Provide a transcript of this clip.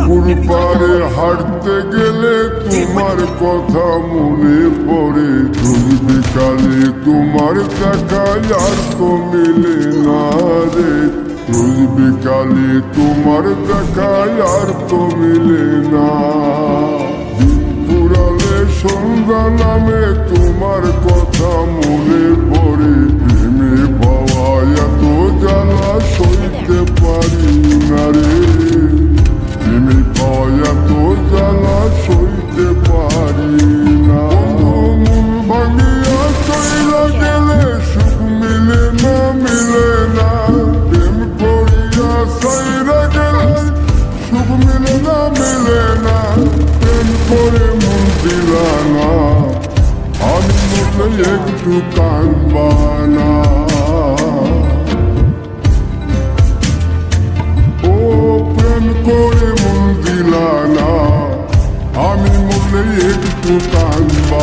পুকুর পাড়ে হাঁটতে গেলে তোমার কথা মনে পড়ে। রোজ বিকালে তোমার দেখা আর তো মিলে না রে। রোজ বিকালে তোমার দেখা আর তো মিলে না। পুরালে সন্ধ্যা নামে তোমার কথা মনে পড়ে। প্রেমে পাওয়া এত জ্বালা সইতে পারি না রে। প্রেমে পাওয়া এত জ্বালা সইতে পারি না। মন ভাঙিয়া চইলা গেলে সুখ মিলে না, মিলে না। প্রেম করিয়া সাইরা গেলে সুখ মিলে না, মিলে না। প্রেম করে মন দিলা না, আমি মনে একটু কানবা না। ও প্রেম করে মন দিলা না, আমি মনে একটু কানবা